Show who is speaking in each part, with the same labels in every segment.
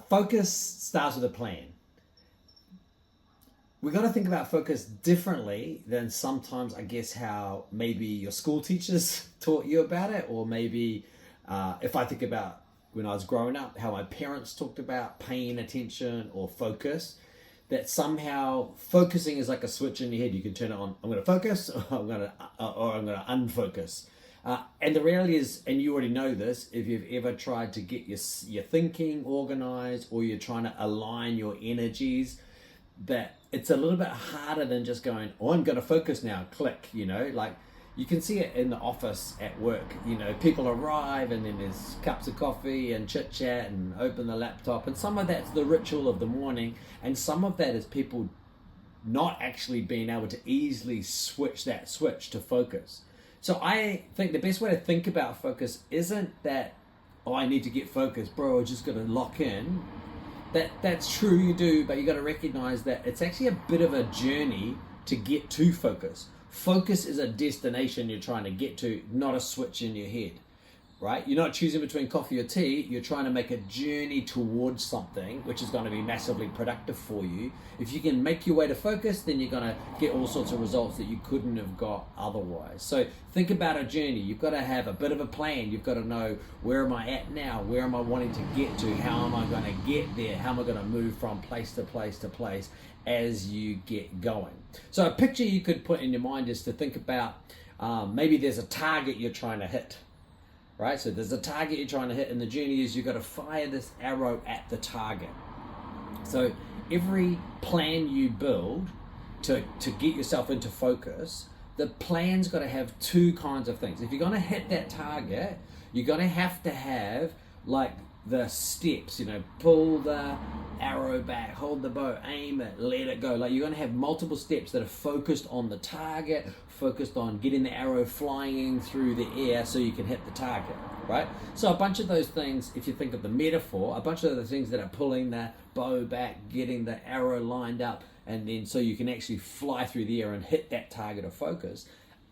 Speaker 1: Focus starts with a plan. We've got to think about focus differently than sometimes, I guess, how maybe your school teachers taught you about it, or maybe if I think about when I was growing up, how my parents talked about paying attention or focus, that somehow focusing is like a switch in your head. You can turn it on. I'm going to focus, or I'm going to unfocus. And the reality is, and you already know this, if you've ever tried to get your thinking organized, or you're trying to align your energies, that it's a little bit harder than just going, oh, I'm going to focus now, click, like you can see it in the office at work. People arrive and then there's cups of coffee and chit chat and open the laptop, and some of that's the ritual of the morning, and some of that is people not actually being able to easily switch to focus. So I think the best way to think about focus isn't that, oh, I need to get focused, bro, I just got to lock in. That's true, you do, but you got to recognize that it's actually a bit of a journey to get to focus. Focus is a destination you're trying to get to, not a switch in your head, right? You're not choosing between coffee or tea. You're trying to make a journey towards something, which is going to be massively productive for you. If you can make your way to focus, then you're going to get all sorts of results that you couldn't have got otherwise. So think about a journey. You've got to have a bit of a plan. You've got to know, where am I at now? Where am I wanting to get to? How am I going to get there? How am I going to move from place to place to place as you get going? So a picture you could put in your mind is to think about, maybe there's a target you're trying to hit. Right, so there's a target you're trying to hit, and the journey is you've got to fire this arrow at the target. So every plan you build to get yourself into focus, the plan's got to have two kinds of things. If you're going to hit that target, you're going to have like the steps, pull the arrow back, hold the bow, aim it, let it go. Like, you're going to have multiple steps that are focused on the target, focused on getting the arrow flying through the air so you can hit the target, right? So a bunch of those things, if you think of the metaphor, a bunch of the things that are pulling the bow back, getting the arrow lined up, and then so you can actually fly through the air and hit that target of focus,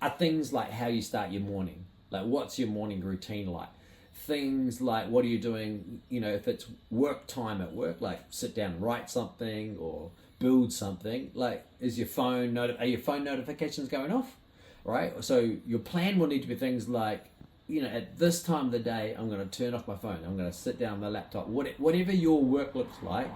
Speaker 1: are things like how you start your morning. Like, what's your morning routine like? Things like, what are you doing, if it's work time at work, like sit down and write something or build something. Like, is your phone are your phone notifications going off, right? So your plan will need to be things like, at this time of the day, I'm going to turn off my phone, I'm going to sit down on my laptop, whatever your work looks like.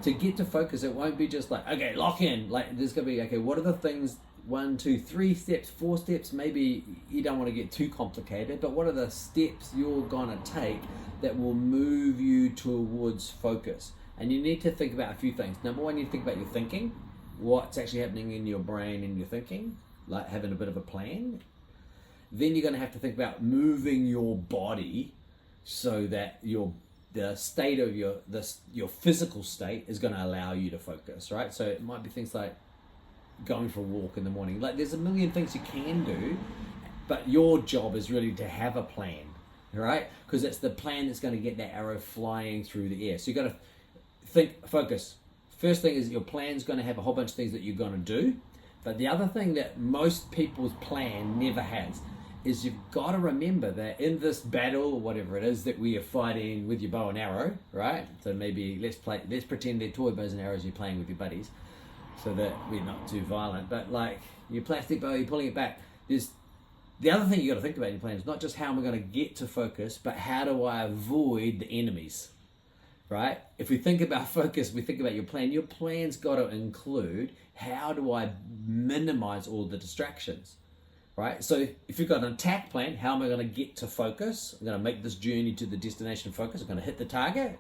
Speaker 1: To get to focus, it won't be just like, okay, lock in. Like, there's going to be, okay, what are the things, 1, 2, 3 steps, 4 steps, maybe you don't want to get too complicated, but what are the steps you're going to take that will move you towards focus? And you need to think about a few things. Number one, you think about your thinking, what's actually happening in your brain and your thinking, like having a bit of a plan. Then you're going to have to think about moving your body so that the state of your physical state is going to allow you to focus, right? So it might be things like going for a walk in the morning. Like, there's a million things you can do, but your job is really to have a plan, right? Because it's the plan that's going to get that arrow flying through the air. So you've got to focus. First thing is your plan's going to have a whole bunch of things that you're going to do, but the other thing that most people's plan never has is you've got to remember that in this battle, or whatever it is that we are fighting with your bow and arrow, right? So maybe let's pretend they're toy bows and arrows you're playing with your buddies, so that we're not too violent. But like your plastic bow, you're pulling it back. There's the other thing you got to think about in your plan is not just how am I going to get to focus, but how do I avoid the enemies, right? If we think about focus, we think about your plan. Your plan's got to include, how do I minimize all the distractions, right? So if you've got an attack plan, how am I going to get to focus? I'm going to make this journey to the destination focus. I'm going to hit the target,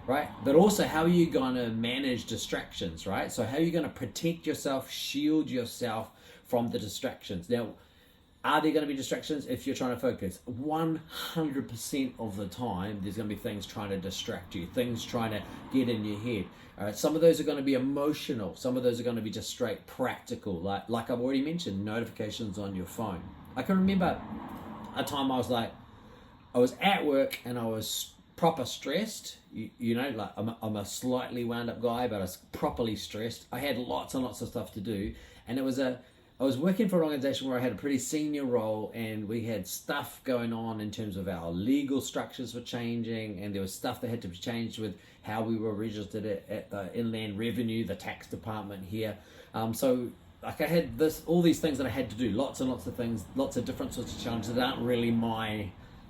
Speaker 1: right? But also, how are you going to manage distractions, right? So how are you going to protect yourself, shield yourself from the distractions? Now, are there going to be distractions if you're trying to focus? 100% of the time, there's going to be things trying to distract you, things trying to get in your head. All right, some of those are going to be emotional. Some of those are going to be just straight practical. Like I've already mentioned, notifications on your phone. I can remember a time I was at work and I was proper stressed. Like I'm a slightly wound up guy, but I was properly stressed. I had lots and lots of stuff to do, and I I was working for an organization where I had a pretty senior role, and we had stuff going on in terms of our legal structures were changing, and there was stuff that had to be changed with how we were registered at the Inland Revenue, the tax department here. So like I had all these things that I had to do, lots and lots of things, lots of different sorts of challenges that aren't really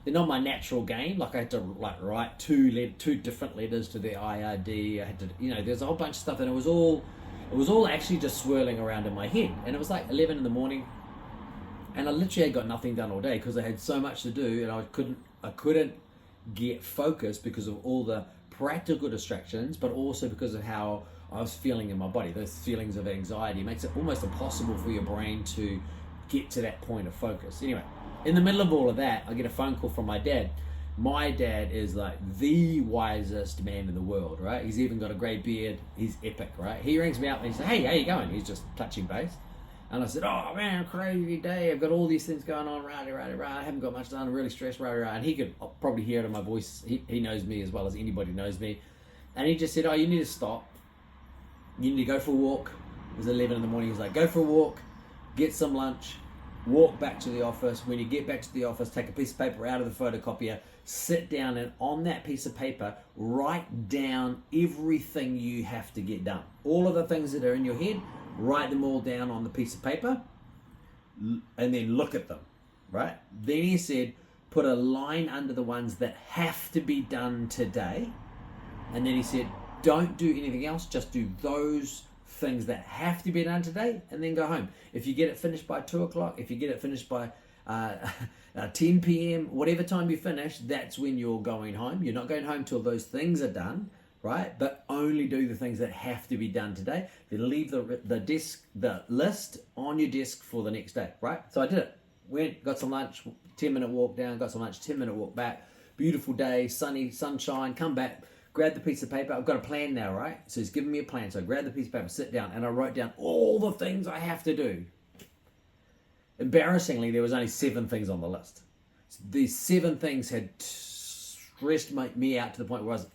Speaker 1: they're not my natural game. Like I had to write two different letters to the IRD. I had to, there's a whole bunch of stuff, and it was all actually just swirling around in my head. And it was like 11 in the morning, and I literally had got nothing done all day because I had so much to do, and I couldn't get focused because of all the practical distractions, but also because of how I was feeling in my body. Those feelings of anxiety makes it almost impossible for your brain to get to that point of focus. Anyway, in the middle of all of that, I get a phone call from my dad. My dad is like the wisest man in the world, right? He's even got a grey beard. He's epic, right? He rings me up and he says, "Hey, how you going?" He's just touching base. And I said, "Oh man, crazy day. I've got all these things going on, right. I haven't got much done. I'm really stressed, right. And he could probably hear it in my voice. He knows me as well as anybody knows me. And he just said, "Oh, you need to stop. You need to go for a walk." It was 11 in the morning. He's like, "Go for a walk, get some lunch, walk back to the office. When you get back to the office, take a piece of paper out of the photocopier, sit down, and on that piece of paper, write down everything you have to get done. All of the things that are in your head, write them all down on the piece of paper, and then look at them," right? Then he said, "Put a line under the ones that have to be done today." And then he said, "Don't do anything else, just do those things that have to be done today, and then go home. If you get it finished by 2 o'clock, if you get it finished by 10 p.m., whatever time you finish, that's when you're going home. You're not going home till those things are done, right? But only do the things that have to be done today. Then leave the list on your desk for the next day, right?" So I did it. Went, got some lunch, 10-minute walk down, got some lunch, 10-minute walk back. Beautiful day, sunny, sunshine, come back, grab the piece of paper. I've got a plan now, right? So he's giving me a plan. So I grabbed the piece of paper, sit down, and I wrote down all the things I have to do. Embarrassingly, there was only 7 things on the list. These 7 things had stressed me out to the point where I was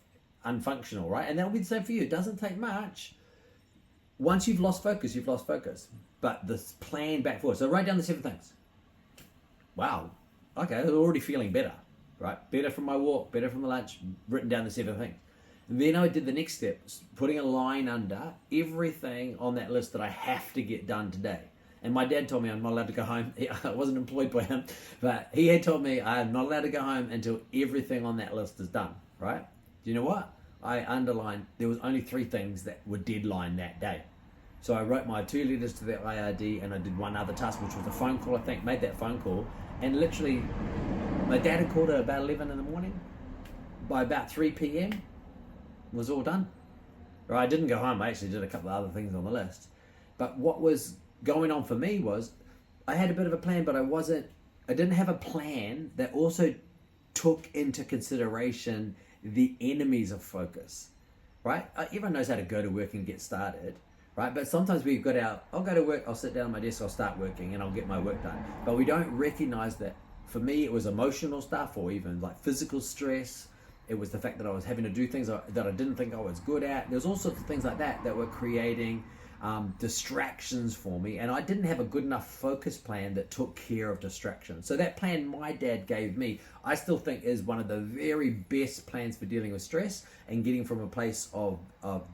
Speaker 1: unfunctional, right? And that'll be the same for you. It doesn't take much. Once you've lost focus, you've lost focus. But the plan back forward. So write down the 7 things. Wow. Okay, I'm already feeling better, right? Better from my walk, better from the lunch, written down the 7 things. And then I did the next step, putting a line under everything on that list that I have to get done today. And my dad told me I'm not allowed to go home. I wasn't employed by him, but he had told me I'm not allowed to go home until everything on that list is done, right? Do you know what? I underlined, there was only 3 things that were deadline that day. So I wrote my 2 letters to the IRD, and I did one other task, which was a phone call, I think, made that phone call. And literally, my dad had called at about 11 in the morning. By about 3 p.m, it was all done. Right, I didn't go home. I actually did a couple of other things on the list. But what was going on for me was I had a bit of a plan, but I didn't have a plan that also took into consideration the enemies of focus, right? Everyone knows how to go to work and get started, right? But sometimes I'll go to work, I'll sit down at my desk, I'll start working, and I'll get my work done. But we don't recognize that. For me, it was emotional stuff, or even like physical stress. It was the fact that I was having to do things that I didn't think I was good at. There's all sorts of things like that that were creating distractions for me, and I didn't have a good enough focus plan that took care of distractions. So that plan my dad gave me, I still think is one of the very best plans for dealing with stress and getting from a place of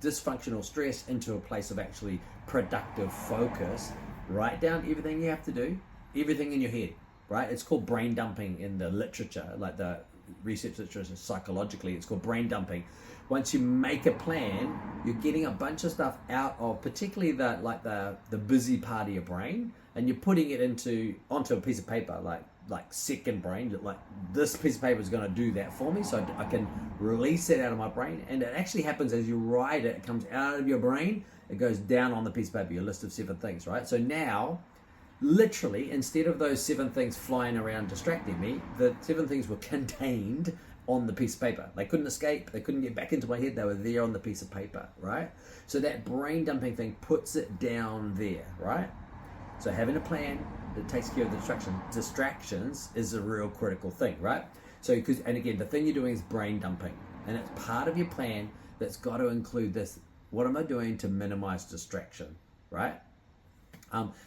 Speaker 1: dysfunctional stress into a place of actually productive focus. Write down everything you have to do, everything in your head, right? It's called brain dumping in the literature, like the research literature psychologically. It's called brain dumping. Once you make a plan, you're getting a bunch of stuff out of particularly the busy part of your brain, and you're putting it onto a piece of paper, like second brain. Like, this piece of paper is going to do that for me, so I can release it out of my brain. And it actually happens as you write it. It comes out of your brain, it goes down on the piece of paper, your list of 7 things, right? So now, literally, instead of those 7 things flying around distracting me, the 7 things were contained on the piece of paper. They couldn't escape, they couldn't get back into my head, they were there on the piece of paper, right? So that brain dumping thing puts it down there, right? So having a plan that takes care of the distractions is a real critical thing, right? So, and again, the thing you're doing is brain dumping, and it's part of your plan that's got to include this. What am I doing to minimize distraction, right?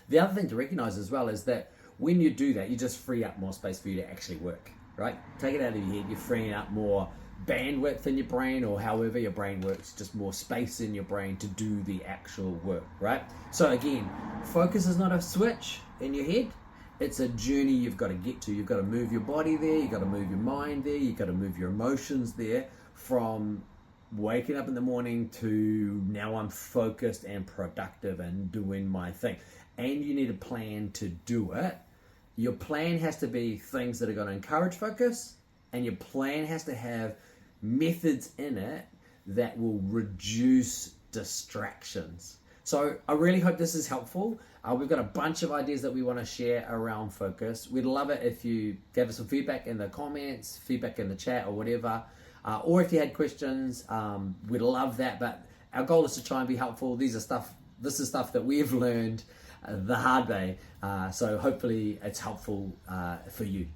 Speaker 1: The other thing to recognize as well is that when you do that, you just free up more space for you to actually work, right? Take it out of your head, you're freeing up more bandwidth in your brain, or however your brain works, just more space in your brain to do the actual work, right? So again, focus is not a switch in your head. It's a journey you've got to get to. You've got to move your body there, you've got to move your mind there, you've got to move your emotions there, from waking up in the morning to now I'm focused and productive and doing my thing. And you need a plan to do it. Your plan has to be things that are going to encourage focus, and your plan has to have methods in it that will reduce distractions. So I really hope this is helpful. We've got a bunch of ideas that we want to share around focus. We'd love it if you gave us some feedback in the comments, feedback in the chat or whatever. Or if you had questions, we'd love that. But our goal is to try and be helpful. This is stuff that we've learned the hard way. So hopefully it's helpful for you.